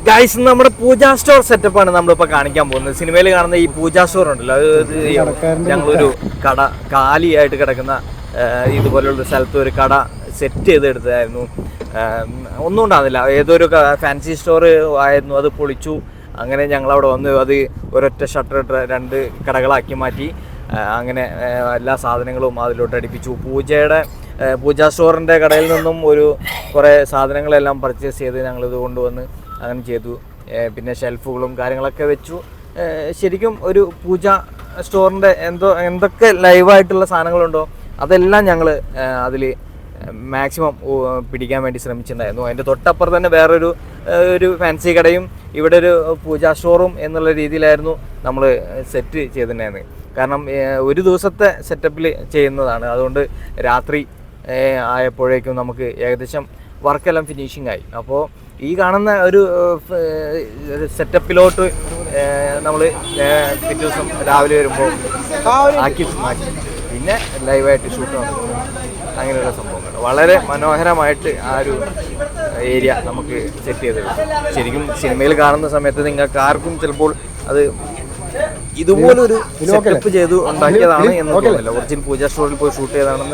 Guys നമ്മുടെ പൂജാ store സെറ്റപ്പാണ് നമ്മളിപ്പോൾ കാണിക്കാൻ പോകുന്നത്. സിനിമയിൽ കാണുന്ന ഈ പൂജാ സ്റ്റോർ ഉണ്ടല്ലോ, അത് ഞങ്ങളൊരു കട കാലിയായിട്ട് കിടക്കുന്ന ഇതുപോലുള്ള സ്ഥലത്ത് ഒരു കട സെറ്റ് ചെയ്തെടുത്തതായിരുന്നു. ഒന്നും ഉണ്ടാകുന്നില്ല, ഏതൊരു ഫാൻസി സ്റ്റോർ ആയിരുന്നു, അത് പൊളിച്ചു. അങ്ങനെ ഞങ്ങളവിടെ വന്ന് അത് ഒരൊറ്റ ഷട്ടർ ഇട്ട് 2 കടകളാക്കി മാറ്റി. അങ്ങനെ എല്ലാ സാധനങ്ങളും അതിലോട്ട് അടുപ്പിച്ചു. പൂജാ സ്റ്റോറിൻ്റെ കടയിൽ നിന്നും കുറേ സാധനങ്ങളെല്ലാം പർച്ചേസ് ചെയ്ത് ഞങ്ങളിത് കൊണ്ടുവന്ന് അങ്ങനെ ചെയ്തു. പിന്നെ ഷെൽഫുകളും കാര്യങ്ങളൊക്കെ വെച്ചു. ശരിക്കും ഒരു പൂജാ സ്റ്റോറിൻ്റെ എന്തൊക്കെ ലൈവായിട്ടുള്ള സാധനങ്ങളുണ്ടോ അതെല്ലാം ഞങ്ങൾ അതിൽ മാക്സിമം പിടിക്കാൻ വേണ്ടി ശ്രമിച്ചിട്ടുണ്ടായിരുന്നു. അതിൻ്റെ തൊട്ടപ്പുറത്ത് തന്നെ വേറൊരു ഫാൻസി കടയും ഇവിടെ ഒരു പൂജാ സ്റ്റോറും എന്നുള്ള രീതിയിലായിരുന്നു നമ്മൾ സെറ്റ് ചെയ്തിട്ടുണ്ടായിരുന്നത്. കാരണം ഒരു ദിവസത്തെ സെറ്റപ്പിൽ ചെയ്യുന്നതാണ്. അതുകൊണ്ട് രാത്രി ആയപ്പോഴേക്കും നമുക്ക് ഏകദേശം വർക്കെല്ലാം ഫിനിഷിംഗ് ആയി. അപ്പോൾ ഈ കാണുന്ന ഒരു സെറ്റപ്പിലോട്ട് നമ്മൾ പിറ്റേ ദിവസം രാവിലെ വരുമ്പോൾ ആക്കി മാറ്റി പിന്നെ ലൈവായിട്ട് ഷൂട്ട് നടക്കുന്നു. അങ്ങനെയുള്ള സംഭവങ്ങൾ വളരെ മനോഹരമായിട്ട് ആ ഒരു ഏരിയ നമുക്ക് സെറ്റ് ചെയ്തത്. ശരിക്കും സിനിമയിൽ കാണുന്ന സമയത്ത് നിങ്ങൾക്ക് ആർക്കും ചിലപ്പോൾ അത് ഇതുപോലൊരു സെറ്റപ്പ് ചെയ്ത് ഉണ്ടാക്കിയതാണ് എന്ന് തോന്നില്ല. ഒറിജിനൽ പൂജാ സ്റ്റോറിൽ പോയി ഷൂട്ട് ചെയ്തതാണെന്ന്